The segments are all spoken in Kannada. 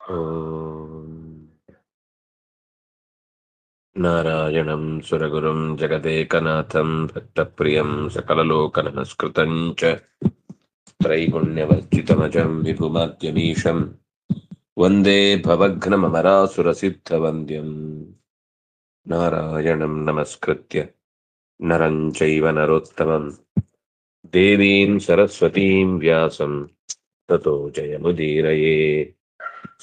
ಓಂ ನಾರಾಯಣಂ ಸುರಗುರುಂ ಜಗದೇಕನಾಥಂ ಭಕ್ತಪ್ರಿಯಂ ಸಕಲಲೋಕನಮಸ್ಕೃತಂ ಚ ತ್ರೈಗುಣ್ಯವರ್ಜಿತಮಜಂ ವಿಭುಮಾದ್ಯಮೀಶಂ ವಂದೇ ಭವಘ್ನಮರಾಸುರಸಿದ್ಧವಂದ್ಯಂ ನಾರಾಯಣಂ ನಮಸ್ಕೃತ್ಯ ನರಂ ಚೈವ ನರೋತ್ತಮಂ ದೇವೀಂ ಸರಸ್ವತೀಂ ವ್ಯಾಸಂ ತತೋ ಜಯಮುದೀರಯೇ.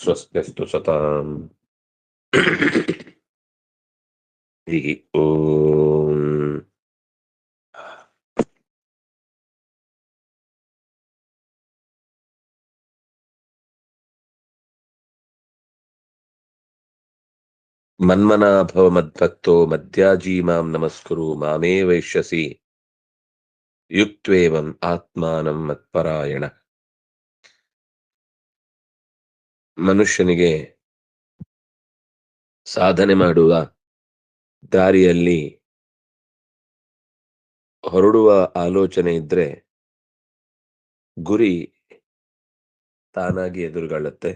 ಸ್ವಸ್ತಿಸ್ತು ಸತಾಂ. ಹರಿ ಓಂ. ಮನ್ಮನಾಭವ ಮದ್ಭಕ್ತೋ ಮಧ್ಯಾಜೀ ಮಾಂ ನಮಸ್ಕುರು ಮಾಮೇ ವೈಶ್ಯಸಿ ಯುಕ್ತ್ವೇವಂ ಆತ್ಮಾನಂ ಮತ್ಪರಾಯಣ. ಮನುಷ್ಯನಿಗೆ ಸಾಧನೆ ಮಾಡುವ ದಾರಿಯಲ್ಲಿ ಹೊರಡುವ ಆಲೋಚನೆ ಇದ್ರೆ ಗುರಿ ತಾನಾಗಿ ಎದುರುಗೊಳ್ಳುತ್ತೆ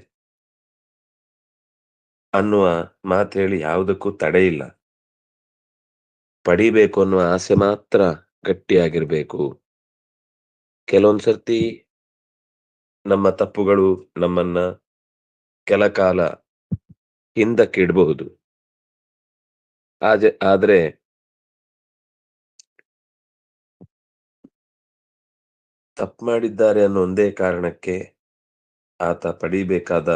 ಅನ್ನುವ ಮಾತು ಹೇಳಿ ಯಾವುದಕ್ಕೂ ತಡೆ ಇಲ್ಲ. ಪಡಿಬೇಕು ಅನ್ನುವ ಆಸೆ ಮಾತ್ರ ಗಟ್ಟಿಯಾಗಿರ್ಬೇಕು. ಕೆಲವೊಂದ್ಸರ್ತಿ ನಮ್ಮ ತಪ್ಪುಗಳು ನಮ್ಮನ್ನ ಕೆಲ ಕಾಲ ಹಿಂದಕ್ಕಿಡಬಹುದು. ಆದ್ರೆ ತಪ್ಪು ಮಾಡಿದ್ದಾರೆ ಅನ್ನೋ ಒಂದೇ ಕಾರಣಕ್ಕೆ ಆತ ಪಡಿಬೇಕಾದ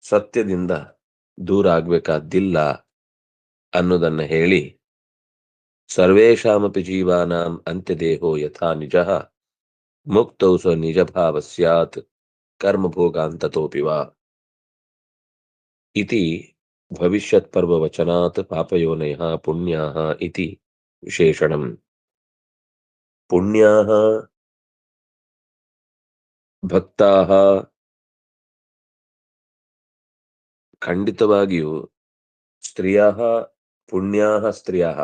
ಸತ್ಯದಿಂದ ದೂರ ಆಗ್ಬೇಕಾದ್ದಿಲ್ಲ ಅನ್ನೋದನ್ನ ಹೇಳಿ, ಸರ್ವೇಷಾಮಪಿ ಜೀವಾನಾಂ ಅಂತ್ಯದೇಹೋ ಯಥಾ ನಿಜಃ ಮುಕ್ತೌ ಸ ನಿಜ ಭಾವ ಸ್ಯಾತ್ ಕರ್ಮಭೋಗಾಂತತೋಪಿ ವಾ ಇತಿ ಭವಿಷ್ಯತ್ ಪರ್ವ ವಚನಾತ್ ಪಾಪಯೋನಯಃ ಪುಣ್ಯಾಃ ಇತಿ ವಿಶೇಷಣಂ. ಪುಣ್ಯಾಃ ಭಕ್ತಾಃ ಖಂಡಿತವಾಗಿಯೂ ಸ್ತ್ರೀಯಾಃ ಪುಣ್ಯಾಃ ಸ್ತ್ರೀಯಾಃ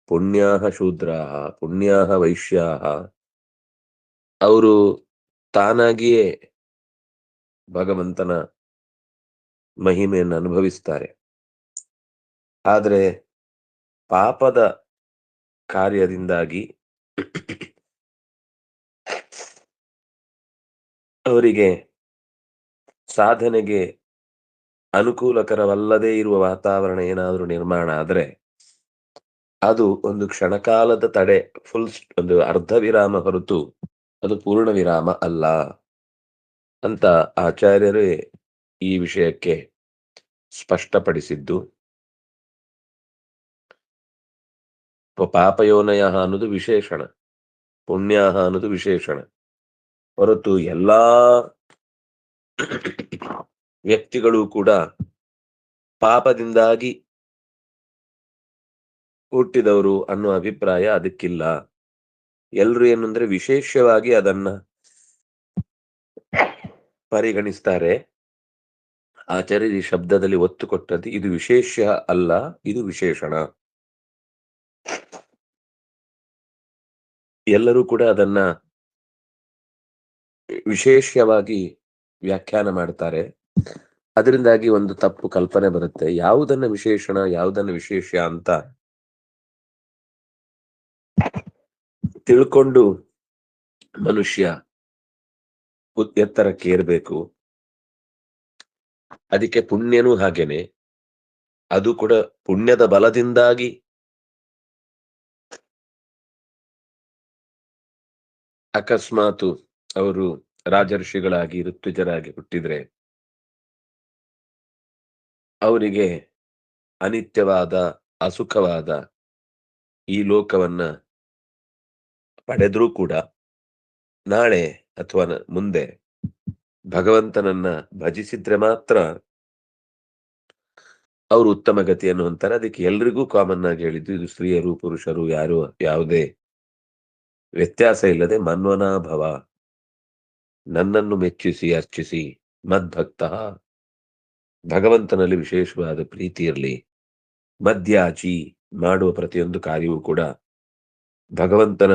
ಪುಣ್ಯಾಃ ಶೂದ್ರಾಃ ಪುಣ್ಯಾಃ ವೈಶ್ಯಾಃ ಅವರು ತಾನಾಗಿಯೇ ಭಗವಂತನ ಮಹಿಮೆಯನ್ನು ಅನುಭವಿಸ್ತಾರೆ. ಆದರೆ ಪಾಪದ ಕಾರ್ಯದಿಂದಾಗಿ ಅವರಿಗೆ ಸಾಧನೆಗೆ ಅನುಕೂಲಕರವಲ್ಲದೇ ಇರುವ ವಾತಾವರಣ ಏನಾದರೂ ನಿರ್ಮಾಣ ಆದರೆ ಅದು ಒಂದು ಕ್ಷಣಕಾಲದ ತಡೆ, ಒಂದು ಅರ್ಧ ವಿರಾಮ ಹೊರತು ಅದು ಪೂರ್ಣ ವಿರಾಮ ಅಲ್ಲ ಅಂತ ಆಚಾರ್ಯರೇ ಈ ವಿಷಯಕ್ಕೆ ಸ್ಪಷ್ಟಪಡಿಸಿದ್ದು. ಪಾಪಯೋನಯ ಅನ್ನೋದು ವಿಶೇಷಣ, ಪುಣ್ಯ ಅನ್ನೋದು ವಿಶೇಷಣ ಹೊರತು ಎಲ್ಲಾ ವ್ಯಕ್ತಿಗಳು ಕೂಡ ಪಾಪದಿಂದಾಗಿ ಹುಟ್ಟಿದವರು ಅನ್ನುವ ಅಭಿಪ್ರಾಯ ಅದಕ್ಕಿಲ್ಲ. ಎಲ್ರು ಏನಂದ್ರೆ ವಿಶೇಷವಾಗಿ ಅದನ್ನ ಪರಿಗಣಿಸ್ತಾರೆ. ಆಚಾರ್ಯ ಈ ಶಬ್ದದಲ್ಲಿ ಒತ್ತು ಕೊಟ್ಟದ್ದು ಇದು ವಿಶೇಷ ಅಲ್ಲ, ಇದು ವಿಶೇಷಣ. ಎಲ್ಲರೂ ಕೂಡ ಅದನ್ನ ವಿಶೇಷವಾಗಿ ವ್ಯಾಖ್ಯಾನ ಮಾಡ್ತಾರೆ. ಅದರಿಂದಾಗಿ ಒಂದು ತಪ್ಪು ಕಲ್ಪನೆ ಬರುತ್ತೆ. ಯಾವುದನ್ನ ವಿಶೇಷಣ ಯಾವುದನ್ನ ವಿಶೇಷ ಅಂತ ತಿಳ್ಕೊಂಡು ಮನುಷ್ಯ ಎತ್ತರಕ್ಕೆ ಏರ್ಬೇಕು. ಅದಕ್ಕೆ ಪುಣ್ಯನೂ ಹಾಗೇನೆ, ಅದು ಕೂಡ ಪುಣ್ಯದ ಬಲದಿಂದಾಗಿ ಅಕಸ್ಮಾತ್ ಅವರು ರಾಜರ್ಷಿಗಳಾಗಿ ಋತ್ವಿಜರಾಗಿ ಹುಟ್ಟಿದ್ರೆ ಅವರಿಗೆ ಅನಿತ್ಯವಾದ ಅಸುಖವಾದ ಈ ಲೋಕವನ್ನ ಪಡೆದ್ರೂ ಕೂಡ ನಾಳೆ ಅಥವಾ ಮುಂದೆ ಭಗವಂತನನ್ನ ಭಜಿಸಿದ್ರೆ ಮಾತ್ರ ಅವರು ಉತ್ತಮ ಗತಿಯನ್ನು ಹೊಂತಾರೆ. ಅದಕ್ಕೆ ಎಲ್ರಿಗೂ ಕಾಮನ್ ಆಗಿ ಹೇಳಿದ್ದು, ಇದು ಸ್ತ್ರೀಯರು ಪುರುಷರು ಯಾರು ಯಾವುದೇ ವ್ಯತ್ಯಾಸ ಇಲ್ಲದೆ ಮನ್ಮನಾಭವ, ನನ್ನನ್ನು ಮೆಚ್ಚಿಸಿ ಅರ್ಚಿಸಿ ಮದ್ಭಕ್ತ, ಭಗವಂತನಲ್ಲಿ ವಿಶೇಷವಾದ ಪ್ರೀತಿ ಇರಲಿ. ಮಧ್ಯಾಚಿ, ಮಾಡುವ ಪ್ರತಿಯೊಂದು ಕಾರ್ಯವೂ ಕೂಡ ಭಗವಂತನ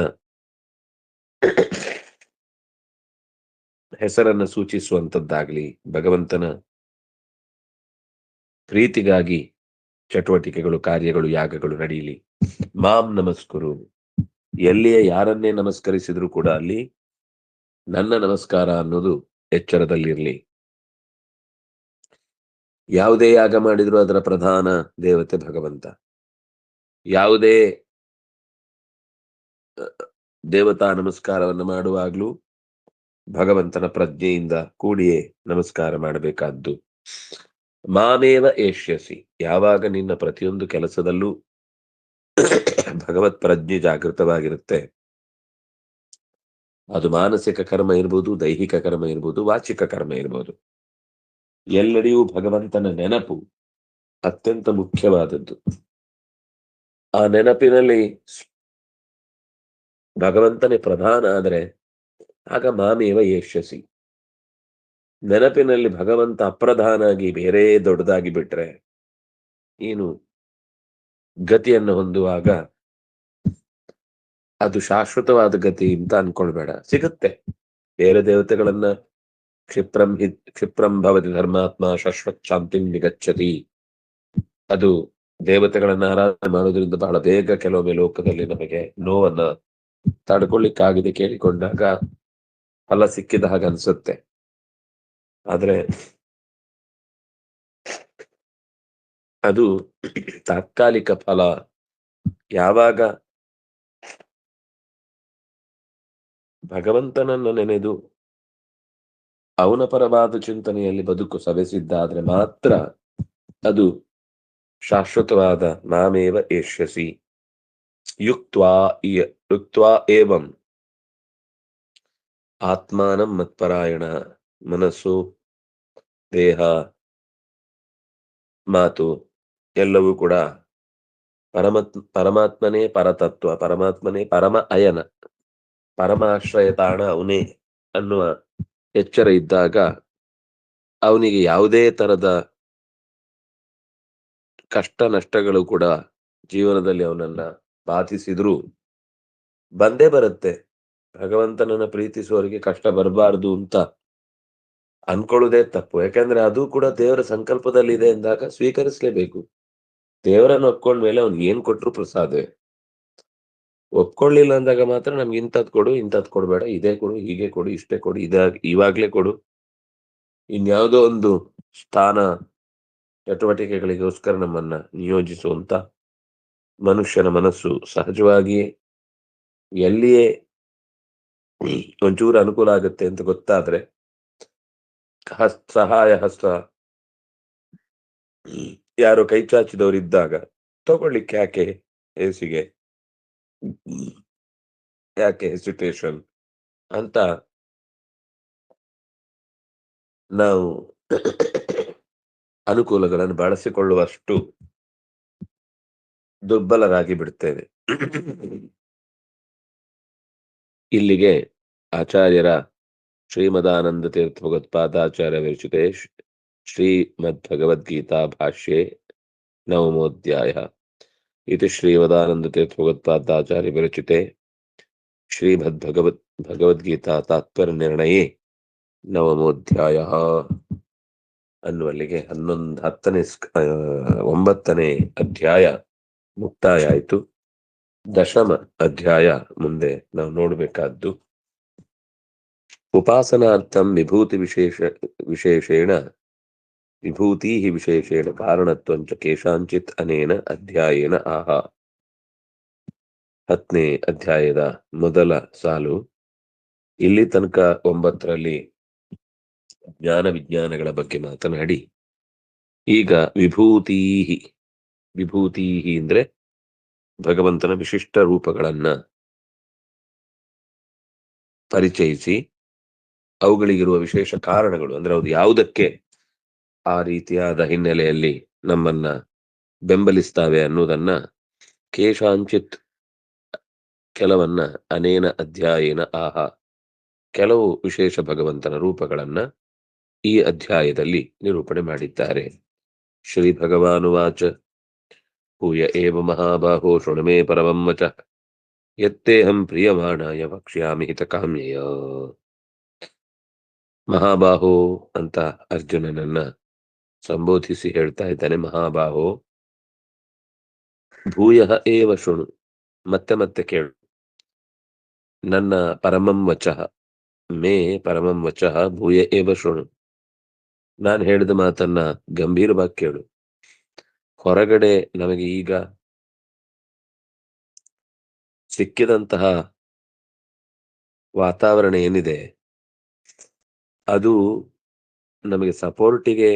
ಹೆಸರನ್ನು ಸೂಚಿಸುವಂತದ್ದಾಗ್ಲಿ, ಭಗವಂತನ ಪ್ರೀತಿಗಾಗಿ ಚಟುವಟಿಕೆಗಳು, ಕಾರ್ಯಗಳು, ಯಾಗಗಳು ನಡೆಯಲಿ. ಮಾಂ ನಮಸ್ಕುರು. ಎಲ್ಲಿಯೇ ಯಾರನ್ನೇ ನಮಸ್ಕರಿಸಿದ್ರು ಕೂಡ ಅಲ್ಲಿ ನನ್ನ ನಮಸ್ಕಾರ ಅನ್ನೋದು ಎಚ್ಚರದಲ್ಲಿರಲಿ. ಯಾವುದೇ ಯಾಗ ಮಾಡಿದ್ರು ಅದರ ಪ್ರಧಾನ ದೇವತೆ ಭಗವಂತ. ಯಾವುದೇ ದೇವತಾ ನಮಸ್ಕಾರವನ್ನು ಮಾಡುವಾಗ್ಲೂ ಭಗವಂತನ ಪ್ರಜ್ಞೆಯಿಂದ ಕೂಡಿಯೇ ನಮಸ್ಕಾರ ಮಾಡಬೇಕಾದ್ದು. ಮಾಮೇವ ಏಷ್ಯಸಿ. ಯಾವಾಗ ನಿನ್ನ ಪ್ರತಿಯೊಂದು ಕೆಲಸದಲ್ಲೂ ಭಗವತ್ ಪ್ರಜ್ಞೆ ಜಾಗೃತವಾಗಿರುತ್ತೆ, ಅದು ಮಾನಸಿಕ ಕರ್ಮ ಇರ್ಬೋದು, ದೈಹಿಕ ಕರ್ಮ ಇರ್ಬೋದು, ವಾಚಿಕ ಕರ್ಮ ಇರ್ಬೋದು, ಎಲ್ಲೆಡೆಯೂ ಭಗವಂತನ ನೆನಪು ಅತ್ಯಂತ ಮುಖ್ಯವಾದದ್ದು. ಆ ನೆನಪಿನಲ್ಲಿ ಭಗವಂತನೇ ಪ್ರಧಾನ ಆದರೆ ಆಗ ಮಾಮೇವ ಏಷ್ಯಸಿ. ನೆನಪಿನಲ್ಲಿ ಭಗವಂತ ಅಪ್ರಧಾನ ಆಗಿ ಬೇರೆ ದೊಡ್ಡದಾಗಿ ಬಿಟ್ರೆ ಏನು ಗತಿಯನ್ನು ಹೊಂದುವಾಗ ಅದು ಶಾಶ್ವತವಾದ ಗತಿ ಅಂತ ಅನ್ಕೊಳ್ಬೇಡ, ಸಿಗುತ್ತೆ. ಬೇರೆ ದೇವತೆಗಳನ್ನ ಕ್ಷಿಪ್ರಂ ಭವತಿ ಧರ್ಮಾತ್ಮ ಶಾಶ್ವತ್ ಶಾಂತಿಂ ನಿಗಚ್ಚತಿ. ಅದು ದೇವತೆಗಳನ್ನ ಆರಾಧನೆ ಮಾಡೋದ್ರಿಂದ ಬಹಳ ಬೇಗ ಕೆಲವೊಮ್ಮೆ ಲೋಕದಲ್ಲಿ ನಮಗೆ ನೋವನ್ನ ತಡ್ಕೊಳ್ಳಿಕ್ಕಾಗದೆ ಕೇಳಿಕೊಂಡಾಗ ಫಲ ಸಿಕ್ಕಿದ ಹಾಗೆ ಅನ್ಸುತ್ತೆ. ಆದ್ರೆ ಅದು ತಾತ್ಕಾಲಿಕ ಫಲ. ಯಾವಾಗ ಭಗವಂತನನ್ನು ನೆನೆದು ಅವನ ಪರವಾದ ಚಿಂತನೆಯಲ್ಲಿ ಬದುಕು ಸವೆಸಿದ್ದಾದ್ರೆ ಮಾತ್ರ ಅದು ಶಾಶ್ವತವಾದ ಮಾಮೇವ ಏಷ್ಯಸಿ. ಯುಕ್ತ್ವಾ ಏವಂ ಆತ್ಮಾನಂ ಮತ್ಪರಾಯಣ. ಮನಸ್ಸು, ದೇಹ, ಮಾತು ಎಲ್ಲವೂ ಕೂಡ ಪರಮಾತ್ಮನೇ ಪರತತ್ವ, ಪರಮಾತ್ಮನೇ ಪರಮ ಅಯನ, ಪರಮಾಶ್ರಯ ತಾಣ ಅವನೇ ಅನ್ನುವ ಎಚ್ಚರ ಇದ್ದಾಗ ಅವನಿಗೆ ಯಾವುದೇ ತರದ ಕಷ್ಟ ನಷ್ಟಗಳು ಕೂಡ ಜೀವನದಲ್ಲಿ ಅವನನ್ನ ಬಾಧಿಸಿದ್ರು ಬಂದೇ ಬರುತ್ತೆ. ಭಗವಂತನನ್ನ ಪ್ರೀತಿಸುವವರಿಗೆ ಕಷ್ಟ ಬರಬಾರದು ಅಂತ ಅನ್ಕೊಳ್ಳುವುದೇ ತಪ್ಪು. ಯಾಕಂದ್ರೆ ಅದು ಕೂಡ ದೇವರ ಸಂಕಲ್ಪದಲ್ಲಿ ಇದೆ ಎಂದಾಗ ಸ್ವೀಕರಿಸಲೇಬೇಕು. ದೇವರನ್ನು ಒಪ್ಕೊಂಡ್ಮೇಲೆ ಅವ್ನಿಗೆ ಏನ್ ಕೊಟ್ರು ಪ್ರಸಾದವೇ. ಒಪ್ಕೊಳ್ಳಿಲ್ಲ ಅಂದಾಗ ಮಾತ್ರ ನಮ್ಗೆ ಇಂಥದ್ ಕೊಡು, ಇಂಥದ್ ಕೊಡ್ಬೇಡ, ಇದೇ ಕೊಡು, ಹೀಗೆ ಕೊಡು, ಇಷ್ಟೇ ಕೊಡು, ಇವಾಗ್ಲೇ ಕೊಡು, ಇನ್ಯಾವುದೋ ಒಂದು ಸ್ಥಾನ ಚಟುವಟಿಕೆಗಳಿಗೋಸ್ಕರ ನಮ್ಮನ್ನ ನಿಯೋಜಿಸುವಂತ ಮನುಷ್ಯನ ಮನಸ್ಸು ಸಹಜವಾಗಿಯೇ ಎಲ್ಲಿಯೇ ಒಂಚೂರು ಅನುಕೂಲ ಆಗುತ್ತೆ ಅಂತ ಗೊತ್ತಾದ್ರೆ ಸಹಾಯ ಹಸ್ತ ಯಾರೋ ಕೈ ಚಾಚಿದವರಿದ್ದಾಗ ತಗೊಳ್ಳಿಕ್ಕೆ ಯಾಕೆ ಹೇಸಿಗೆ, ಯಾಕೆ ಹೆಸಿಟೇಷನ್ ಅಂತ ನಾವು ಅನುಕೂಲಗಳನ್ನು ಬಳಸಿಕೊಳ್ಳುವಷ್ಟು ದುರ್ಬಲರಾಗಿ ಬಿಡುತ್ತೇವೆ. ಇಲ್ಲಿಗೆ ಆಚಾರ್ಯರ ಶ್ರೀಮದಾನಂದ ತೀರ್ಥ ಭಗವತ್ಪಾದಾಚಾರ್ಯ ವಿರಚಿತೆ ಶ್ರೀಮದ್ ಭಗವದ್ಗೀತಾ ಭಾಷ್ಯೆ ನವಮೋಧ್ಯಾಯ. इति श्रीमदानंद तीर्थ भगवत्पादाचार्य विरचिते ಭಗವದ್ಗೀತಾ ತಾತ್ಪರ್ಯ ನಿರ್ಣಯೇ ನವಮೋಧ್ಯಾಯ ಅನ್ನುವಲ್ಲಿಗೆ 9ನೇ ಅಧ್ಯಾಯ ಮುಕ್ತಾಯ ಆಯಿತು. ದಶಮ ಅಧ್ಯಾಯ ಮುಂದೆ ನಾವು ನೋಡಬೇಕಾದ್ದು. ಉಪಾಸನಾರ್ಥಂ ವಿಶೇಷೇಣ ವಿಭೂತಿ ವಿಶೇಷೇಣ ಕಾರಣತ್ವಂಚ ಕೇಶಾಂಚಿತ್ ಅನೇನ ಅಧ್ಯಾಯೇನ ಆಹ. 10ನೇ ಅಧ್ಯಾಯದ ಮೊದಲ ಸಾಲು. ಇಲ್ಲಿ ತನಕ 9ರಲ್ಲಿ ಜ್ಞಾನ ವಿಜ್ಞಾನಗಳ ಬಗ್ಗೆ ಮಾತನಾಡಿ ಈಗ ವಿಭೂತಿ ಅಂದ್ರೆ ಭಗವಂತನ ವಿಶಿಷ್ಟ ರೂಪಗಳನ್ನ ಪರಿಚಯಿಸಿ ಅವುಗಳಿಗಿರುವ ವಿಶೇಷ ಕಾರಣಗಳು, ಅಂದ್ರೆ ಅದು ಯಾವುದಕ್ಕೆ ಆ ರೀತಿಯಾದ ಹಿನ್ನೆಲೆಯಲ್ಲಿ ನಮ್ಮನ್ನ ಬೆಂಬಲಿಸ್ತಾವೆ ಅನ್ನೋದನ್ನ ಕೇಶಾಂಚಿತ್ ಕೆಲವನ್ನ ಅನೇನ ಅಧ್ಯಾಯೇನ ಆಹ ಕೆಲವು ವಿಶೇಷ ಭಗವಂತನ ರೂಪಗಳನ್ನ ಈ ಅಧ್ಯಾಯದಲ್ಲಿ ನಿರೂಪಣೆ ಮಾಡಿದ್ದಾರೆ. ಶ್ರೀ ಭಗವಾನುವಾಚ ಭೂಯ ಏವ ಮಹಾಬಾಹೋ ಶೃಣು ಮೇ ಪರಮಂ ವಚಃ ಯತ್ತೇಹಂ ಪ್ರಿಯಮಾಣಾಯ ವಕ್ಷ್ಯಾಮಿ ಹಿತಕಾಮ್ಯಯ. ಮಹಾಬಾಹೋ ಅಂತ ಅರ್ಜುನನನ್ನ ಸಂಬೋಧಿಸಿ ಹೇಳ್ತಾ ಇದ್ದಾನೆ, ಮಹಾಬಾಹೋ ಭೂಯಃ ಏವ ಶೃಣು, ಮತ್ತೆ ಮತ್ತೆ ಕೇಳು. ನನ್ನ ಪರಮಂ ವಚಃ, ಮೇ ಪರಮಂ ವಚಃ ಭೂಯ ಏವ ಶೃಣು. ನಾನು ಹೇಳಿದ ಮಾತನ್ನ ಗಂಭೀರವಾಗಿ ಕೇಳು. ಹೊರಗಡೆ ನಮಗೆ ಈಗ ಸಿಕ್ಕಿದಂತಹ ವಾತಾವರಣ ಏನಿದೆ, ಅದು ನಮಗೆ ಸಪೋರ್ಟಿಗೆ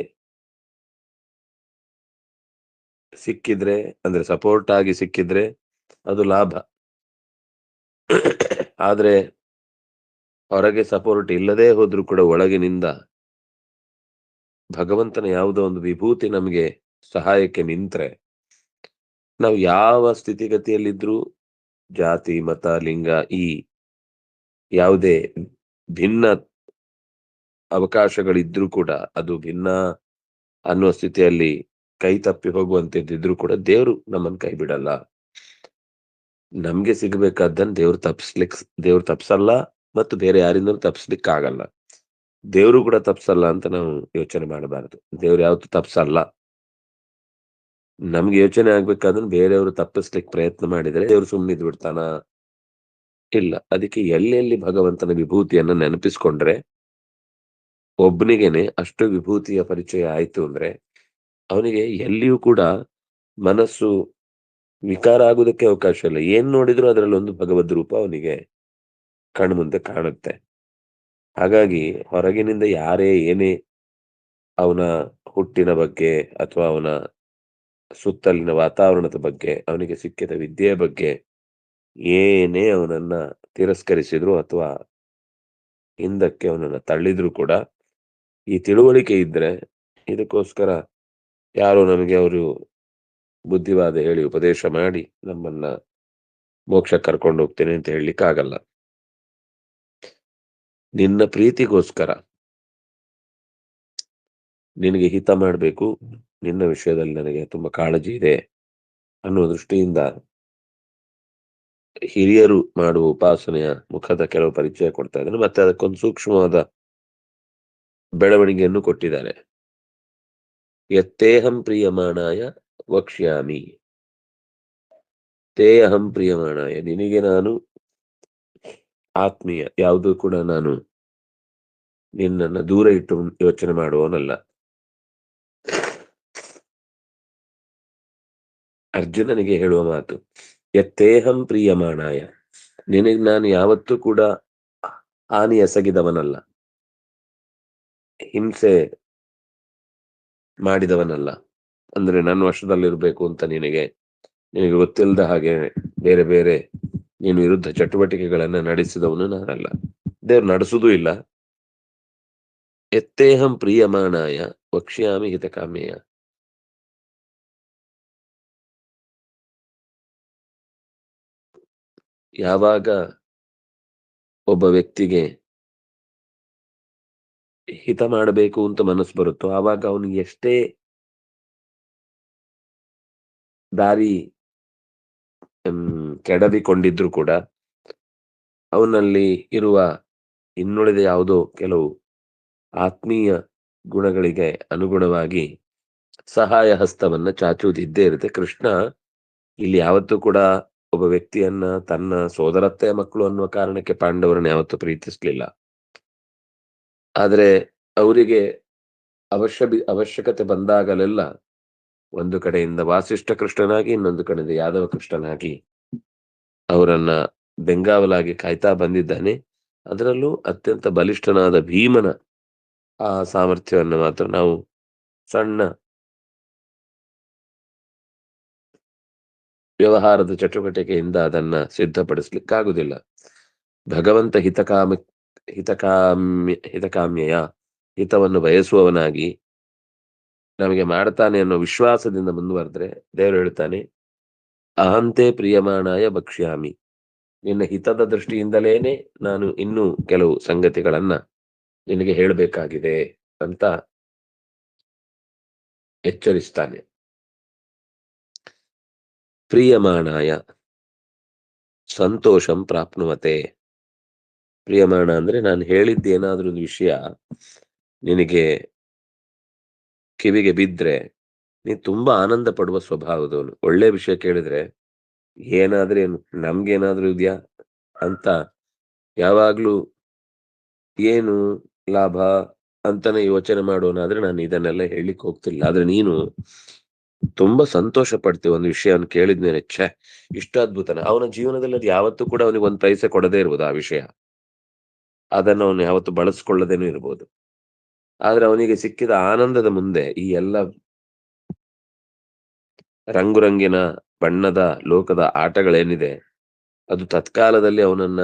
ಸಿಕ್ಕಿದ್ರೆ, ಅಂದ್ರೆ ಸಪೋರ್ಟ್ ಆಗಿ ಸಿಕ್ಕಿದ್ರೆ ಅದು ಲಾಭ. ಆದ್ರೆ ಹೊರಗೆ ಸಪೋರ್ಟ್ ಇಲ್ಲದೆ ಹೋದ್ರೂ ಕೂಡ ಒಳಗಿನಿಂದ ಭಗವಂತನ ಯಾವುದೋ ಒಂದು ವಿಭೂತಿ ನಮಗೆ ಸಹಾಯಕ್ಕೆ ನಿಂತ್ರೆ, ನಾವು ಯಾವ ಸ್ಥಿತಿಗತಿಯಲ್ಲಿದ್ರೂ, ಜಾತಿ ಮತ ಲಿಂಗ ಈ ಯಾವುದೇ ಭಿನ್ನ ಅವಕಾಶಗಳಿದ್ರೂ ಕೂಡ, ಅದು ಭಿನ್ನ ಅನ್ನುವ ಸ್ಥಿತಿಯಲ್ಲಿ ಕೈ ತಪ್ಪಿ ಹೋಗುವಂತಿದ್ರು ಕೂಡ ದೇವ್ರು ನಮ್ಮನ್ನ ಕೈ ಬಿಡಲ್ಲ. ನಮ್ಗೆ ಸಿಗಬೇಕಾದ್ದನ್ನ ದೇವ್ರು ತಪ್ಸಲ್ಲ, ಮತ್ತು ಬೇರೆ ಯಾರಿಂದಲೂ ತಪ್ಸ್ಲಿಕ್ಕೆ ಆಗಲ್ಲ. ದೇವ್ರು ಕೂಡ ತಪ್ಸಲ್ಲ ಅಂತ ನಾವು ಯೋಚನೆ ಮಾಡಬಾರದು. ದೇವ್ರು ಯಾವತ್ತೂ ತಪ್ಸಲ್ಲ. ನಮ್ಗೆ ಯೋಚನೆ ಆಗ್ಬೇಕಾದ್ರೆ ಬೇರೆಯವರು ತಪ್ಪಿಸ್ಲಿಕ್ಕೆ ಪ್ರಯತ್ನ ಮಾಡಿದ್ರೆ ದೇವ್ರು ಸುಮ್ಮನಿದ್ ಬಿಡ್ತಾನ? ಇಲ್ಲ. ಅದಕ್ಕೆ ಎಲ್ಲೆಲ್ಲಿ ಭಗವಂತನ ವಿಭೂತಿಯನ್ನ ನೆನಪಿಸ್ಕೊಂಡ್ರೆ, ಒಬ್ಬನಿಗೇನೆ ಅಷ್ಟು ವಿಭೂತಿಯ ಪರಿಚಯ ಆಯ್ತು ಅಂದ್ರೆ, ಅವನಿಗೆ ಎಲ್ಲಿಯೂ ಕೂಡ ಮನಸ್ಸು ವಿಕಾರ ಆಗುವುದಕ್ಕೆ ಅವಕಾಶ ಇಲ್ಲ. ಏನ್ ನೋಡಿದ್ರು ಅದರಲ್ಲಿ ಒಂದು ಭಗವದ್ ರೂಪ ಅವನಿಗೆ ಕಣ್ಮುಂದೆ ಕಾಣುತ್ತೆ. ಹಾಗಾಗಿ ಹೊರಗಿನಿಂದ ಯಾರೇ ಏನೇ ಅವನ ಹುಟ್ಟಿನ ಬಗ್ಗೆ ಅಥವಾ ಅವನ ಸುತ್ತಲಿನ ವಾತಾವರಣದ ಬಗ್ಗೆ, ಅವನಿಗೆ ಸಿಕ್ಕಿದ ವಿದ್ಯೆಯ ಬಗ್ಗೆ ಏನೇ ಅವನನ್ನ ತಿರಸ್ಕರಿಸಿದ್ರು ಅಥವಾ ಹಿಂದಕ್ಕೆ ಅವನನ್ನ ತಳ್ಳಿದ್ರು ಕೂಡ, ಈ ತಿಳುವಳಿಕೆ ಇದ್ರೆ, ಇದಕ್ಕೋಸ್ಕರ ಯಾರೋ ನಮಗೆ ಅವರು ಬುದ್ಧಿವಾದ ಹೇಳಿ ಉಪದೇಶ ಮಾಡಿ ನಮ್ಮನ್ನ ಮೋಕ್ಷ ಕರ್ಕೊಂಡು ಹೋಗ್ತೇನೆ ಅಂತ ಹೇಳಲಿಕ್ಕೆ ಆಗಲ್ಲ. ನಿನ್ನ ಪ್ರೀತಿಗೋಸ್ಕರ, ನಿನಗೆ ಹಿತ ಮಾಡಬೇಕು, ನಿನ್ನ ವಿಷಯದಲ್ಲಿ ನನಗೆ ತುಂಬಾ ಕಾಳಜಿ ಇದೆ ಅನ್ನುವ ದೃಷ್ಟಿಯಿಂದ ಹಿರಿಯರು ಮಾಡುವ ಉಪಾಸನೆಯ ಮುಖದ ಕೆಲವು ಪರಿಚಯ ಕೊಡ್ತಾ ಇದ್ದಾರೆ. ಮತ್ತೆ ಅದಕ್ಕೊಂದು ಸೂಕ್ಷ್ಮವಾದ ಬೆಳವಣಿಗೆಯನ್ನು ಕೊಟ್ಟಿದ್ದಾರೆ. ಯತ್ತೇಹಂ ಪ್ರಿಯಮಾಣಾಯ ವಕ್ಷ್ಯಾಮಿ, ತೇ ಅಹಂ ಪ್ರಿಯಮಾಣಾಯ, ನಿನಗೆ ನಾನು ಆತ್ಮೀಯ, ಯಾವುದೂ ಕೂಡ ನಾನು ನಿನ್ನನ್ನು ದೂರ ಇಟ್ಟು ಯೋಚನೆ ಮಾಡುವವನಲ್ಲ. ಅರ್ಜುನನಿಗೆ ಹೇಳುವ ಮಾತು, ಯತ್ತೇಹಂ ಪ್ರಿಯಮಾಣಾಯ, ನಿನಗೆ ನಾನು ಯಾವತ್ತೂ ಕೂಡ ಹಾನಿ ಎಸಗಿದವನಲ್ಲ, ಹಿಂಸೆ ಮಾಡಿದವನಲ್ಲ. ಅಂದ್ರೆ ನನ್ನ ವಶದಲ್ಲಿರ್ಬೇಕು ಅಂತ ನಿನಗೆ ಗೊತ್ತಿಲ್ಲದ ಹಾಗೆ ಬೇರೆ ಬೇರೆ ನೀನು ವಿರುದ್ಧ ಚಟುವಟಿಕೆಗಳನ್ನ ನಡೆಸಿದವನು ನಾನಲ್ಲ. ದೇವ್ರು ನಡೆಸುವುದೂ ಇಲ್ಲ. ಎತ್ತೇಹಂ ಪ್ರಿಯಮಾಣಾಯ ವಕ್ಷ್ಯಾಮಿ ಹಿತಕಾಮ್ಯಯ. ಯಾವಾಗ ಒಬ್ಬ ವ್ಯಕ್ತಿಗೆ ಹಿತ ಮಾಡಬೇಕು ಅಂತ ಮನಸ್ಸು ಬರುತ್ತೋ, ಆವಾಗ ಅವನಿಗೆ ಎಷ್ಟೇ ದಾರಿ ಕೆಡವಿಕೊಂಡಿದ್ರು ಕೂಡ ಅವನಲ್ಲಿ ಇರುವ ಇನ್ನುಳಿದ ಯಾವುದೋ ಕೆಲವು ಆತ್ಮೀಯ ಗುಣಗಳಿಗೆ ಅನುಗುಣವಾಗಿ ಸಹಾಯ ಹಸ್ತವನ್ನ ಚಾಚುವುದಿದ್ದೇ ಇರುತ್ತೆ. ಕೃಷ್ಣ ಇಲ್ಲಿ ಯಾವತ್ತೂ ಕೂಡ ಒಬ್ಬ ವ್ಯಕ್ತಿಯನ್ನ ತನ್ನ ಸೋದರತ್ತೆಯ ಮಕ್ಕಳು ಅನ್ನುವ ಕಾರಣಕ್ಕೆ ಪಾಂಡವರನ್ನ ಯಾವತ್ತೂ ಪ್ರೀತಿಸ್ಲಿಲ್ಲ. ಆದ್ರೆ ಅವರಿಗೆ ಅವಶ್ಯಕತೆ ಬಂದಾಗಲೆಲ್ಲ ಒಂದು ಕಡೆಯಿಂದ ವಾಸಿಷ್ಠ ಕೃಷ್ಣನಾಗಿ, ಇನ್ನೊಂದು ಕಡೆಯಿಂದ ಯಾದವ ಕೃಷ್ಣನಾಗಿ ಅವರನ್ನ ಬೆಂಗಾವಲಾಗಿ ಕಾಯ್ತಾ ಬಂದಿದ್ದಾನೆ. ಅದರಲ್ಲೂ ಅತ್ಯಂತ ಬಲಿಷ್ಠನಾದ ಭೀಮನ ಆ ಸಾಮರ್ಥ್ಯವನ್ನು ಮಾತ್ರ ನಾವು ಸಣ್ಣ ವ್ಯವಹಾರದ ಚಟುವಟಿಕೆಯಿಂದ ಅದನ್ನ ಸಿದ್ಧಪಡಿಸ್ಲಿಕ್ಕಾಗುದಿಲ್ಲ. ಭಗವಂತ ಹಿತಕಾಮ್ಯಯ, ಹಿತವನ್ನು ಬಯಸುವವನಾಗಿ ನಮಗೆ ಮಾಡ್ತಾನೆ ಅನ್ನೋ ವಿಶ್ವಾಸದಿಂದ ಮುಂದುವರೆದ್ರೆ ದೇವರು ಹೇಳ್ತಾನೆ, ಅಹಂತೆ ಪ್ರಿಯಮಾಣಾಯ ಭಕ್ಷ್ಯಾಮಿ, ನಿನ್ನ ಹಿತದ ದೃಷ್ಟಿಯಿಂದಲೇನೆ ನಾನು ಇನ್ನೂ ಕೆಲವು ಸಂಗತಿಗಳನ್ನ ನಿನಗೆ ಹೇಳಬೇಕಾಗಿದೆ ಅಂತ ಎಚ್ಚರಿಸ್ತಾನೆ. ಪ್ರಿಯಮಾಣಾಯ ಸಂತೋಷಂ ಪ್ರಾಪ್ನುವತೆ. ಪ್ರಿಯಮಾಣ ಅಂದ್ರೆ ನಾನು ಹೇಳಿದ್ದೇನಾದ್ರೂ ಒಂದು ವಿಷಯ ನಿನಗೆ ಕಿವಿಗೆ ಬಿದ್ರೆ ನೀನ್ ತುಂಬಾ ಆನಂದ ಪಡುವ ಸ್ವಭಾವದವನು. ಒಳ್ಳೆ ವಿಷಯ ಕೇಳಿದ್ರೆ ಏನಾದ್ರೇನು, ನಮ್ಗೇನಾದ್ರೂ ಇದ್ಯಾ ಅಂತ ಯಾವಾಗ್ಲೂ ಏನು ಲಾಭ ಅಂತಾನೆ ಯೋಚನೆ ಮಾಡೋನಾದ್ರೆ ನಾನು ಇದನ್ನೆಲ್ಲ ಹೇಳಿಕ್ ಹೋಗ್ತಿಲ್ಲ. ಆದ್ರೆ ನೀನು ತುಂಬಾ ಸಂತೋಷ ಪಡ್ತೀವಿ ಒಂದು ವಿಷಯವನ್ನು ಕೇಳಿದ್ಮೇಲೆ. ಛೆ, ಇಷ್ಟು ಅದ್ಭುತನ ಅವನ ಜೀವನದಲ್ಲಿ ಅದು ಯಾವತ್ತೂ ಕೂಡ ಅವನಿಗೆ ಒಂದ್ ಪೈಸೆ ಕೊಡದೇ ಇರ್ಬೋದು ಆ ವಿಷಯ. ಅದನ್ನು ಅವನು ಯಾವತ್ತು ಬಳಸ್ಕೊಳ್ಳದೇನೂ ಇರ್ಬೋದು. ಆದ್ರೆ ಅವನಿಗೆ ಸಿಕ್ಕಿದ ಆನಂದದ ಮುಂದೆ ಈ ಎಲ್ಲ ರಂಗುರಂಗಿನ ಬಣ್ಣದ ಲೋಕದ ಆಟಗಳೇನಿದೆ ಅದು ತತ್ಕಾಲದಲ್ಲಿ ಅವನನ್ನ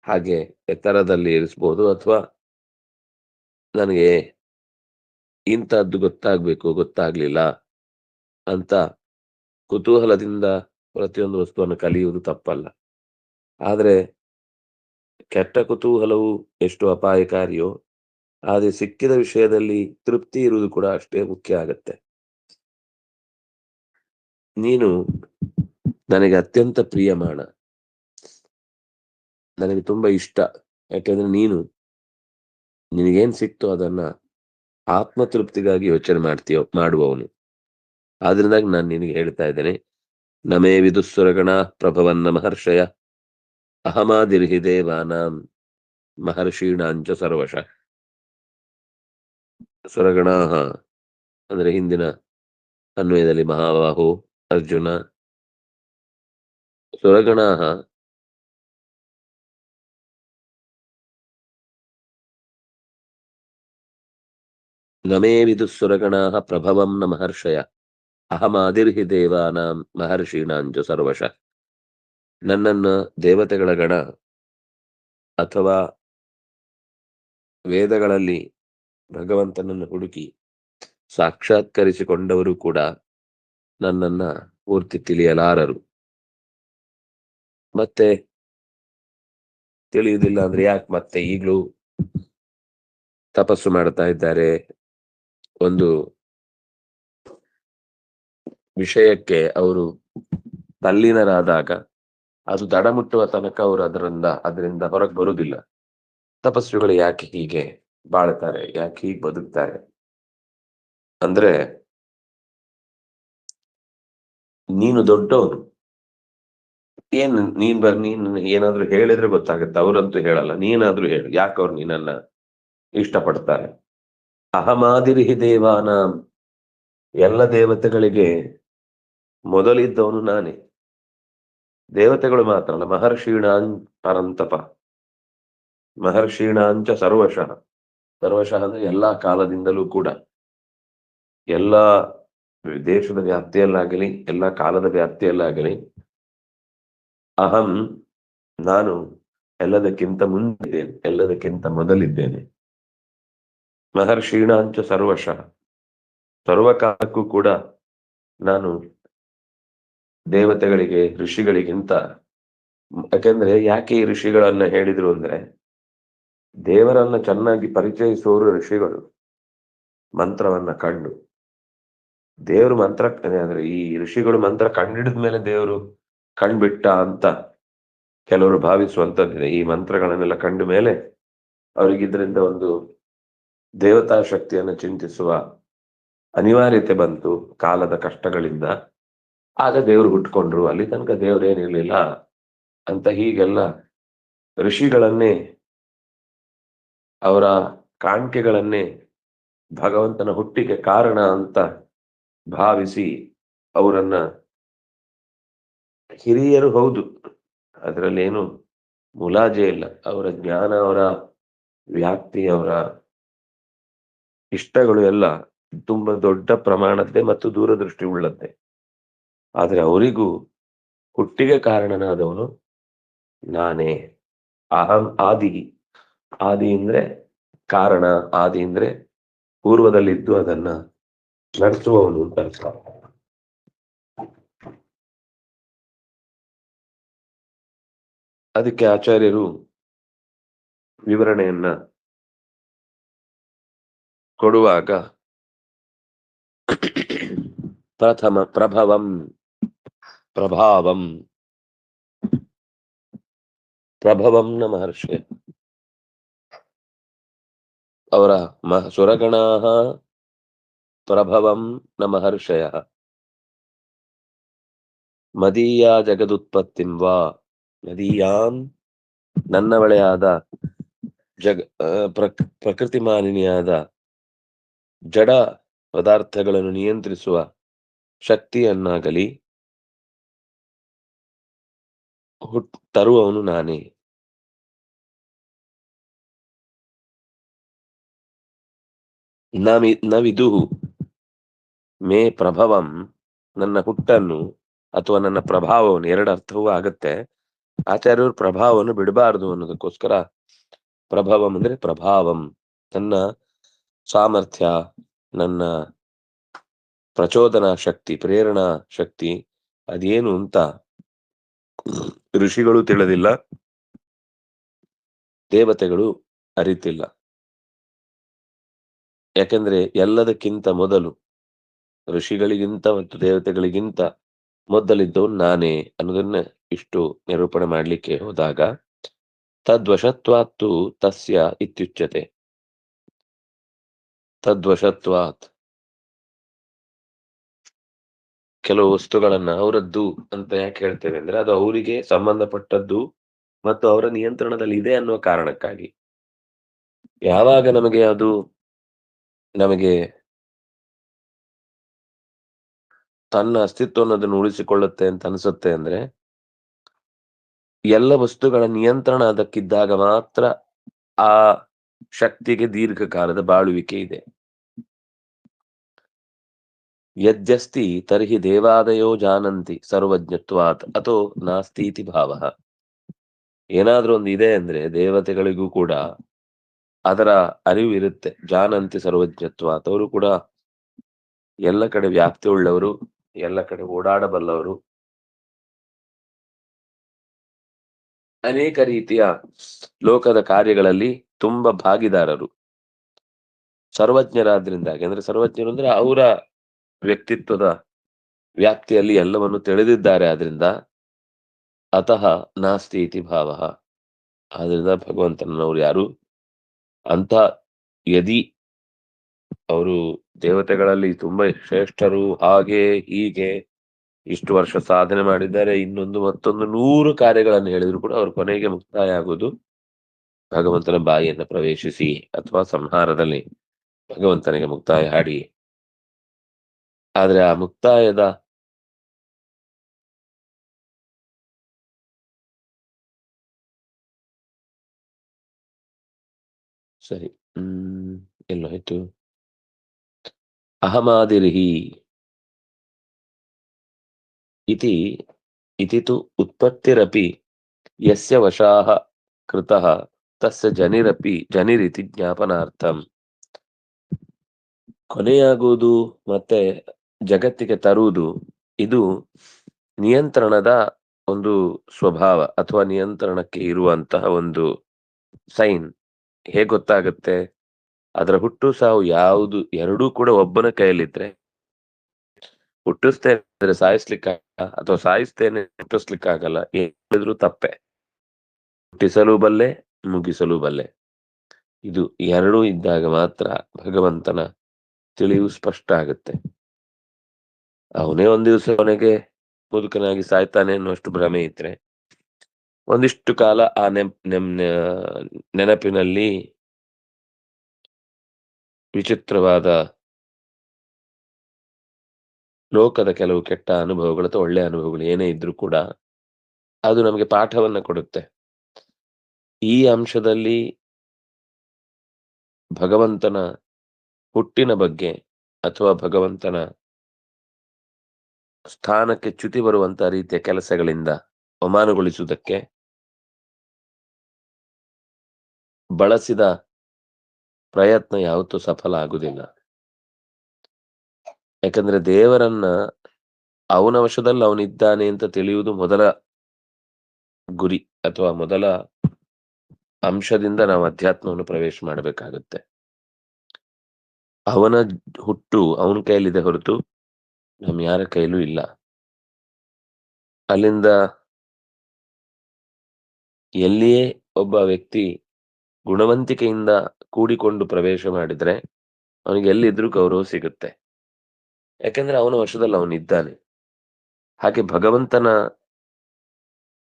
ಹಾಗೆ ಎತ್ತರದಲ್ಲಿ ಇರಿಸ್ಬೋದು, ಅಥವಾ ನನಗೆ ಇಂಥದ್ದು ಗೊತ್ತಾಗ್ಬೇಕು ಗೊತ್ತಾಗ್ಲಿಲ್ಲ ಅಂತ ಕುತೂಹಲದಿಂದ ಪ್ರತಿಯೊಂದು ವಸ್ತುವನ್ನು ಕಲಿಯುವುದು ತಪ್ಪಲ್ಲ. ಆದ್ರೆ ಕೆಟ್ಟ ಕುತೂಹಲವು ಎಷ್ಟು ಅಪಾಯಕಾರಿಯೋ ಆದ್ರೆ ಸಿಕ್ಕಿದ ವಿಷಯದಲ್ಲಿ ತೃಪ್ತಿ ಇರುವುದು ಕೂಡ ಅಷ್ಟೇ ಮುಖ್ಯ ಆಗತ್ತೆ. ನೀನು ನನಗೆ ಅತ್ಯಂತ ಪ್ರಿಯಮಾಣ, ನನಗೆ ತುಂಬಾ ಇಷ್ಟ. ಯಾಕೆಂದ್ರೆ ನೀನು ನಿನಗೇನ್ ಸಿಕ್ತೋ ಅದನ್ನ ಆತ್ಮತೃಪ್ತಿಗಾಗಿ ಯೋಚನೆ ಮಾಡುವವನು. ಆದ್ರಿಂದಾಗಿ ನಾನು ನಿನಗೆ ಹೇಳ್ತಾ ಇದ್ದೇನೆ, ನಮೇ ವಿದುಸ್ಸುರಗಣ ಪ್ರಭವನ್ನ ಮಹರ್ಷಯ ಅಹಮಾದಿರ್ಹಿ ದೇವಾನಾಂ ಮಹರ್ಷೀಣಾಂಚ ಸರ್ವಶ. ಸುರಗಣ ಅಂದ್ರೆ ಹಿಂದಿನ ಅನ್ವಯದಲ್ಲಿ ಮಹಾಬಾಹು ಅರ್ಜುನ, ಸುರಗಣ ನಮೇ ವಿದುಸ್ಸುರಗಣಾ ಪ್ರಭವಂ ನ ಮಹರ್ಷಯ ಅಹಮಾದಿರ್ಹಿ ದೇವಾನಾಂ ಮಹರ್ಷೀಣಾಂಚ ಸರ್ವಶ. ನನ್ನನ್ನು ದೇವತೆಗಳ ಗಣ ಅಥವಾ ವೇದಗಳಲ್ಲಿ ಭಗವಂತನನ್ನು ಹುಡುಕಿ ಸಾಕ್ಷಾತ್ಕರಿಸಿಕೊಂಡವರು ಕೂಡ ನನ್ನನ್ನ ಪೂರ್ತಿ ತಿಳಿಯಲಾರರು. ಮತ್ತೆ ತಿಳಿಯುವುದಿಲ್ಲ ಅಂದ್ರೆ ಯಾಕೆ ಮತ್ತೆ ಈಗಲೂ ತಪಸ್ಸು ಮಾಡ್ತಾ ಇದ್ದಾರೆ? ಒಂದು ವಿಷಯಕ್ಕೆ ಅವರು ತಲ್ಲೀನರಾದಾಗ ಅದು ದಡ ಮುಟ್ಟುವ ತನಕ ಅವರು ಅದರಿಂದ ಹೊರಗೆ ಬರುವುದಿಲ್ಲ. ತಪಸ್ವಿಗಳು ಯಾಕೆ ಹೀಗೆ ಬಾಳ್ತಾರೆ, ಯಾಕೆ ಹೀಗೆ ಬದುಕ್ತಾರೆ ಅಂದ್ರೆ, ನೀನು ದೊಡ್ಡವನು. ನೀನ್ ಏನಾದ್ರೂ ಹೇಳಿದ್ರೆ ಗೊತ್ತಾಗುತ್ತೆ, ಅವ್ರಂತೂ ಹೇಳಲ್ಲ. ನೀನಾದ್ರೂ ಹೇಳು, ಯಾಕೆ ಅವ್ರು ನಿನ್ನನ್ನ ಇಷ್ಟಪಡ್ತಾರೆ? ಅಹಮಾದಿರಿಹಿ ದೇವಾನ, ಎಲ್ಲ ದೇವತೆಗಳಿಗೆ ಮೊದಲಿದ್ದವನು ನಾನೇ. ದೇವತೆಗಳು ಮಾತ್ರ ಅಲ್ಲ, ಮಹರ್ಷೀಣಾಂ ಪರಂತಪ, ಮಹರ್ಷೀಣಾಂಚ ಸರ್ವಶಃ. ಸರ್ವಶಃ ಅಂದ್ರೆ ಎಲ್ಲಾ ಕಾಲದಿಂದಲೂ ಕೂಡ, ಎಲ್ಲಾ ದೇಶದ ವ್ಯಾಪ್ತಿಯಲ್ಲಾಗಲಿ ಎಲ್ಲಾ ಕಾಲದ ವ್ಯಾಪ್ತಿಯಲ್ಲಾಗಲಿ ಅಹಂ, ನಾನು ಎಲ್ಲದಕ್ಕಿಂತ ಮುಂದಿದ್ದೇನೆ, ಎಲ್ಲದಕ್ಕಿಂತ ಮೊದಲಿದ್ದೇನೆ. ಮಹರ್ಷೀಣಾಂಚ ಸರ್ವಶಃ, ಸರ್ವಕಾಲಕ್ಕೂ ಕೂಡ ನಾನು ದೇವತೆಗಳಿಗೆ ಋಷಿಗಳಿಗಿಂತ. ಯಾಕೆಂದ್ರೆ ಯಾಕೆ ಈ ಋಷಿಗಳನ್ನ ಹೇಳಿದ್ರು ಅಂದ್ರೆ, ದೇವರನ್ನ ಚೆನ್ನಾಗಿ ಪರಿಚಯಿಸುವವರು ಋಷಿಗಳು. ಮಂತ್ರವನ್ನ ಕಂಡು ದೇವರು ಮಂತ್ರ ಅಂದ್ರೆ ಈ ಋಷಿಗಳು ಮಂತ್ರ ಕಂಡಿಡಿದ ಮೇಲೆ ದೇವರು ಕಂಡ್ಬಿಟ್ಟ ಅಂತ ಕೆಲವರು ಭಾವಿಸುವಂತದ್ದಿದೆ. ಈ ಮಂತ್ರಗಳನ್ನೆಲ್ಲ ಕಂಡ ಮೇಲೆ ಅವರಿಗಿದ್ರಿಂದ ಒಂದು ದೇವತಾ ಶಕ್ತಿಯನ್ನು ಚಿಂತಿಸುವ ಅನಿವಾರ್ಯತೆ ಬಂತು ಕಾಲದ ಕಷ್ಟಗಳಿಂದ. ಆಗ ದೇವರು ಹುಟ್ಕೊಂಡ್ರು, ಅಲ್ಲಿ ತನಕ ದೇವರೇನಿರ್ಲಿಲ್ಲ ಅಂತ ಹೀಗೆಲ್ಲ ಋಷಿಗಳನ್ನೇ, ಅವರ ಕಾಣಿಕೆಗಳನ್ನೇ ಭಗವಂತನ ಹುಟ್ಟಿಗೆ ಕಾರಣ ಅಂತ ಭಾವಿಸಿ ಅವರನ್ನ ಹಿರಿಯರು ಹೌದು, ಅದರಲ್ಲೇನು ಮುಲಾಜೆ ಇಲ್ಲ. ಅವರ ಜ್ಞಾನ, ಅವರ ವ್ಯಾಪ್ತಿ, ಅವರ ಇಷ್ಟಗಳು ಎಲ್ಲ ತುಂಬಾ ದೊಡ್ಡ ಪ್ರಮಾಣದ್ದೇ ಮತ್ತು ದೂರದೃಷ್ಟಿ ಉಳ್ಳದ್ದೇ. ಆದ್ರೆ ಅವರಿಗೂ ಹುಟ್ಟಿಗೆ ಕಾರಣನಾದವನು ನಾನೇ. ಅಹಂ ಆದಿ. ಆದಿ ಅಂದ್ರೆ ಕಾರಣ, ಆದಿ ಅಂದ್ರೆ ಪೂರ್ವದಲ್ಲಿದ್ದು ಅದನ್ನ ನಡೆಸುವವನು ಅಂತ ಅರ್ಥ. ಅದಕ್ಕೆ ಆಚಾರ್ಯರು ವಿವರಣೆಯನ್ನ ಕೊಡುವಾಗ ಪ್ರಥಮ ಪ್ರಭವಂ, ಪ್ರಭಾವಂ, ಪ್ರಭವಂ ನ ಮಹರ್ಷಿ. ಅವರ ಸುರಗಣಾ ಪ್ರಭವಂ ನ ಮಹರ್ಷಯಃ ಮದೀಯಾ ಜಗದುತ್ಪತ್ತಿಂ ವಾ ಮದೀಯಾಂ ನನ್ನವಳೆಯಾದ ಜಗ ಪ್ರಕೃತಿ ಮಾಲಿನಿಯಾದ ಜಡ ಪದಾರ್ಥಗಳನ್ನು ನಿಯಂತ್ರಿಸುವ ಶಕ್ತಿಯನ್ನಾಗಲಿ ತರುವವನು ನಾನೇ. ನ ವಿದುಹು ಮೇ ಪ್ರಭವಂ ನನ್ನ ಹುಟ್ಟನ್ನು ಅಥವಾ ನನ್ನ ಪ್ರಭಾವವನ್ನು, ಎರಡು ಅರ್ಥವೂ ಆಗತ್ತೆ. ಆಚಾರ್ಯರು ಪ್ರಭಾವವನ್ನು ಬಿಡಬಾರದು ಅನ್ನೋದಕ್ಕೋಸ್ಕರ ಪ್ರಭವಂ ಅಂದ್ರೆ ಪ್ರಭಾವಂ, ನನ್ನ ಸಾಮರ್ಥ್ಯ, ನನ್ನ ಪ್ರಚೋದನಾ ಶಕ್ತಿ, ಪ್ರೇರಣಾ ಶಕ್ತಿ ಅದೇನು ಅಂತ ಋಷಿಗಳು ತಿಳಿದಿಲ್ಲ, ದೇವತೆಗಳು ಅರಿತಿಲ್ಲ. ಯಾಕೆಂದ್ರೆ ಎಲ್ಲದಕ್ಕಿಂತ ಮೊದಲು ಋಷಿಗಳಿಗಿಂತ ಮತ್ತು ದೇವತೆಗಳಿಗಿಂತ ಮೊದಲಿದ್ದವನು ನಾನೇ ಅನ್ನೋದನ್ನ ಇಷ್ಟು ನಿರೂಪಣೆ ಮಾಡ್ಲಿಕ್ಕೆ ಹೋದಾಗ ತದ್ವಶತ್ವಾತ್ತು ತಸ್ಯ ಇತ್ಯುಚ್ಯತೆ. ತದ್ವಶತ್ವಾತ್ ಕೆಲವು ವಸ್ತುಗಳನ್ನ ಅವರದ್ದು ಅಂತ ಯಾಕೆ ಹೇಳ್ತೇವೆ ಅಂದ್ರೆ ಅದು ಅವರಿಗೆ ಸಂಬಂಧಪಟ್ಟದ್ದು ಮತ್ತು ಅವರ ನಿಯಂತ್ರಣದಲ್ಲಿ ಇದೆ ಅನ್ನುವ ಕಾರಣಕ್ಕಾಗಿ. ಯಾವಾಗ ನಮಗೆ ತನ್ನ ಅಸ್ತಿತ್ವ ಅನ್ನೋದನ್ನು ಉಳಿಸಿಕೊಳ್ಳುತ್ತೆ ಅಂತ ಅನಿಸುತ್ತೆ ಅಂದ್ರೆ ಎಲ್ಲ ವಸ್ತುಗಳ ನಿಯಂತ್ರಣ ಅದಕ್ಕಿದ್ದಾಗ ಮಾತ್ರ ಆ ಶಕ್ತಿಗೆ ದೀರ್ಘಕಾಲದ ಬಾಳುವಿಕೆ ಇದೆ. ಯದ್ಯಸ್ತಿ ತರ್ಹಿ ದೇವಾದಯೋ ಜಾನಂತಿ ಸರ್ವಜ್ಞತ್ವಾತ್ ಅಥೋ ನಾಸ್ತೀತಿ ಭಾವ. ಏನಾದ್ರೂ ಒಂದು ಇದೆ ಅಂದ್ರೆ ದೇವತೆಗಳಿಗೂ ಕೂಡ ಅದರ ಅರಿವು ಇರುತ್ತೆ. ಜಾನಂತಿ ಸರ್ವಜ್ಞತ್ವಾತ್, ಅವರು ಕೂಡ ಎಲ್ಲ ಕಡೆ ವ್ಯಾಪ್ತಿ ಉಳ್ಳವರು, ಎಲ್ಲ ಕಡೆ ಓಡಾಡಬಲ್ಲವರು, ಅನೇಕ ರೀತಿಯ ಲೋಕದ ಕಾರ್ಯಗಳಲ್ಲಿ ತುಂಬಾ ಭಾಗಿದಾರರು, ಸರ್ವಜ್ಞರಾದ್ರಿಂದಾಗಿ. ಅಂದ್ರೆ ಸರ್ವಜ್ಞರು ಅಂದ್ರೆ ಅವರ ವ್ಯಕ್ತಿತ್ವದ ವ್ಯಾಪ್ತಿಯಲ್ಲಿ ಎಲ್ಲವನ್ನು ತಿಳಿದಿದ್ದಾರೆ. ಆದ್ರಿಂದ ಅತಃ ನಾಸ್ತಿ ಇತಿ ಭಾವ. ಆದ್ರಿಂದ ಭಗವಂತನವರು ಯಾರು ಅಂತ, ಯದಿ ಅವರು ದೇವತೆಗಳಲ್ಲಿ ತುಂಬಾ ಶ್ರೇಷ್ಠರು, ಹಾಗೆ ಹೀಗೆ ಇಷ್ಟು ವರ್ಷ ಸಾಧನೆ ಮಾಡಿದ್ದಾರೆ, ಇನ್ನೊಂದು ಮತ್ತೊಂದು 100 ಕಾರ್ಯಗಳನ್ನು ಹೇಳಿದ್ರು ಕೂಡ ಅವ್ರ ಕೊನೆಗೆ ಮುಕ್ತಾಯ ಆಗುವುದು ಭಗವಂತನ ಬಾಯಿಯನ್ನು ಪ್ರವೇಶಿಸಿ ಅಥವಾ ಸಂಹಾರದಲ್ಲಿ ಭಗವಂತನಿಗೆ ಮುಕ್ತಾಯ ಹಾಡಿ. ಆದ್ರೆ ಆ ಮುಕ್ತಾಯದ ಸರಿ ಎಲ್ಲೋಯ್ತು, ಅಹಮಾದಿರ್ಹಿ ಇತಿ ಇತಿ ತು ಉತ್ಪತ್ತಿರಪಿ ಯಸ್ಯ ವಶಾಹ ಕೃತಃ ತಸ್ಯ ಜನಿರಿತಿ ಜ್ಞಾಪನಾರ್ಥಂ. ಕೊನೆಯಾಗುವುದು ಮತ್ತೆ ಜಗತ್ತಿಗೆ ತರುವುದು ಇದು ನಿಯಂತ್ರಣದ ಒಂದು ಸ್ವಭಾವ ಅಥವಾ ನಿಯಂತ್ರಣಕ್ಕೆ ಇರುವಂತಹ ಒಂದು ಸೈನ್. ಹೇಗೆ ಗೊತ್ತಾಗುತ್ತೆ? ಅದರ ಹುಟ್ಟು ಸಾವು ಯಾವುದು ಎರಡೂ ಕೂಡ ಒಬ್ಬನ ಕೈಯಲ್ಲಿದ್ರೆ, ಹುಟ್ಟಿಸ್ತೇನೆ ಸಾಯಿಸ್ಲಿಕ್ಕೆ ಅಥವಾ ಸಾಯಿಸ್ತೇನೆ ಹುಟ್ಟಿಸ್ಲಿಕ್ಕಾಗಲ್ಲ, ಹೇಳಿದ್ರು ತಪ್ಪೆ. ಹುಟ್ಟಿಸಲು ಬಲ್ಲೆ, ಮುಗಿಸಲು ಬಲ್ಲೆ. ಇದು ಎರಡೂ ಇದ್ದಾಗ ಮಾತ್ರ ಭಗವಂತನ ತಿಳಿವು ಸ್ಪಷ್ಟ ಆಗುತ್ತೆ. ಅವನೇ ಒಂದ್ ದಿವಸ ಕೊನೆಗೆ ಮುದುಕನಾಗಿ ಸಾಯ್ತಾನೆ ಅನ್ನುವಷ್ಟು ಭ್ರಮೆ ಇದ್ರೆ, ಒಂದಿಷ್ಟು ಕಾಲ ಆ ನೆನಪಿನಲ್ಲಿ ವಿಚಿತ್ರವಾದ ಲೋಕದ ಕೆಲವು ಕೆಟ್ಟ ಅನುಭವಗಳು ಅಥವಾ ಒಳ್ಳೆಯ ಅನುಭವಗಳು ಏನೇ ಇದ್ರೂ ಕೂಡ ಅದು ನಮಗೆ ಪಾಠವನ್ನ ಕೊಡುತ್ತೆ. ಈ ಅಂಶದಲ್ಲಿ ಭಗವಂತನ ಹುಟ್ಟಿನ ಬಗ್ಗೆ ಅಥವಾ ಭಗವಂತನ ಸ್ಥಾನಕ್ಕೆ ಚ್ಯುತಿ ಬರುವಂತಹ ರೀತಿಯ ಕೆಲಸಗಳಿಂದ ಅವಮಾನಗೊಳಿಸುವುದಕ್ಕೆ ಬಳಸಿದ ಪ್ರಯತ್ನ ಯಾವತ್ತೂ ಸಫಲ ಆಗುವುದಿಲ್ಲ. ಯಾಕಂದ್ರೆ ದೇವರನ್ನ ಅವನ ವಶದಲ್ಲಿ ಅವನಿದ್ದಾನೆ ಅಂತ ತಿಳಿಯುವುದು ಮೊದಲ ಗುರಿ ಅಥವಾ ಮೊದಲ ಅಂಶದಿಂದ ನಾವು ಅಧ್ಯಾತ್ಮವನ್ನು ಪ್ರವೇಶ ಮಾಡಬೇಕಾಗುತ್ತೆ. ಅವನ ಹುಟ್ಟು ಅವನ ಕೈಯಲ್ಲಿದೆ ಹೊರತು ನಮ್ ಯಾರ ಕೈಲೂ ಇಲ್ಲ. ಅಲ್ಲಿಂದ ಎಲ್ಲಿಯೇ ಒಬ್ಬ ವ್ಯಕ್ತಿ ಗುಣವಂತಿಕೆಯಿಂದ ಕೂಡಿಕೊಂಡು ಪ್ರವೇಶ ಮಾಡಿದ್ರೆ ಅವನಿಗೆ ಎಲ್ಲಿದ್ರೂ ಗೌರವ ಸಿಗುತ್ತೆ. ಯಾಕೆಂದ್ರೆ ಅವನ ವಶದಲ್ಲಿ ಅವನಿದ್ದಾನೆ. ಹಾಗೆ ಭಗವಂತನ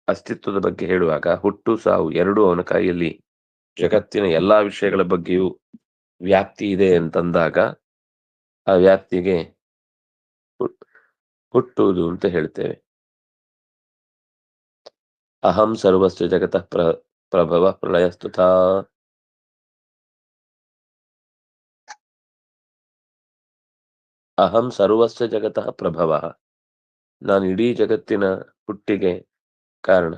ಅಸ್ತಿತ್ವದ ಬಗ್ಗೆ ಹೇಳುವಾಗ ಹುಟ್ಟು ಸಾವು ಎರಡೂ ಅವನ ಕೈಯಲ್ಲಿ, ಜಗತ್ತಿನ ಎಲ್ಲಾ ವಿಷಯಗಳ ಬಗ್ಗೆಯೂ ವ್ಯಾಪ್ತಿ ಇದೆ ಅಂತಂದಾಗ ಆ ವ್ಯಾಪ್ತಿಗೆ ಹುಟ್- ಹುಟ್ಟುವುದು ಅಂತ ಹೇಳ್ತೇವೆ. ಅಹಂ ಸರ್ವಸ್ಯ ಜಗತಃ ಪ್ರಭವ ಪ್ರಳಯಸ್ತುತಾ. ಅಹಂ ಸರ್ವಸ್ಯ ಜಗತಃ ಪ್ರಭವ, ನಾನು ಇಡೀ ಜಗತ್ತಿನ ಹುಟ್ಟಿಗೆ ಕಾರಣ.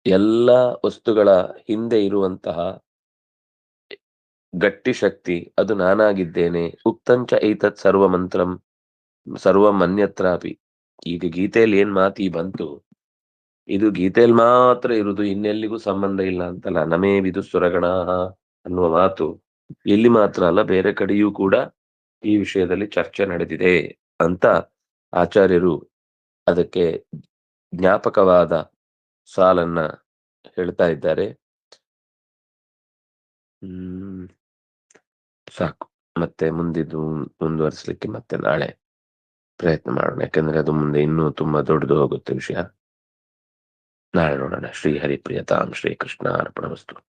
ಎಲ್ಲ ವಸ್ತುಗಳ ಹಿಂದೆ ಇರುವಂತಹ ಗಟ್ಟಿ ಶಕ್ತಿ ಅದು ನಾನಾಗಿದ್ದೇನೆ. ಉಕ್ತಂಚ ಏತತ್ ಸರ್ವ ಮಂತ್ರಂ ಸರ್ವಮನ್ಯತ್ರಾಪಿ. ಈಗ ಗೀತೆಯಲ್ಲಿ ಏನ್ ಮಾತಿ ಬಂತು, ಇದು ಗೀತೆಯಲ್ಲಿ ಮಾತ್ರ ಇರುದು, ಇನ್ನೆಲ್ಲಿಗೂ ಸಂಬಂಧ ಇಲ್ಲ ಅಂತಲ್ಲ. ನಮೇ ವಿದುಸುರಗಣಾಃ ಅನ್ನುವ ಮಾತು ಇಲ್ಲಿ ಮಾತ್ರ ಅಲ್ಲ, ಬೇರೆ ಕಡೆಯೂ ಕೂಡ ಈ ವಿಷಯದಲ್ಲಿ ಚರ್ಚೆ ನಡೆದಿದೆ ಅಂತ ಆಚಾರ್ಯರು ಅದಕ್ಕೆ ಜ್ಞಾಪಕವಾದ ಸಾಲನ್ನ ಹೇಳ್ತಾ ಇದ್ದಾರೆ. ಹ್ಮ್ ಸಾಕು. ಮತ್ತೆ ಮುಂದಿದ್ದು ಮುಂದುವರಿಸಲಿಕ್ಕೆ ಮತ್ತೆ ನಾಳೆ ಪ್ರಯತ್ನ ಮಾಡೋಣ. ಯಾಕಂದ್ರೆ ಅದು ಮುಂದೆ ಇನ್ನೂ ತುಂಬಾ ದೊಡ್ಡದು ಹೋಗುತ್ತೆ ವಿಷಯ. ನಾಳೆ ನೋಡೋಣ. ಶ್ರೀ ಹರಿಪ್ರಿಯತಾಂ ಶ್ರೀ ಕೃಷ್ಣ ಅರ್ಪಣಮಸ್ತು.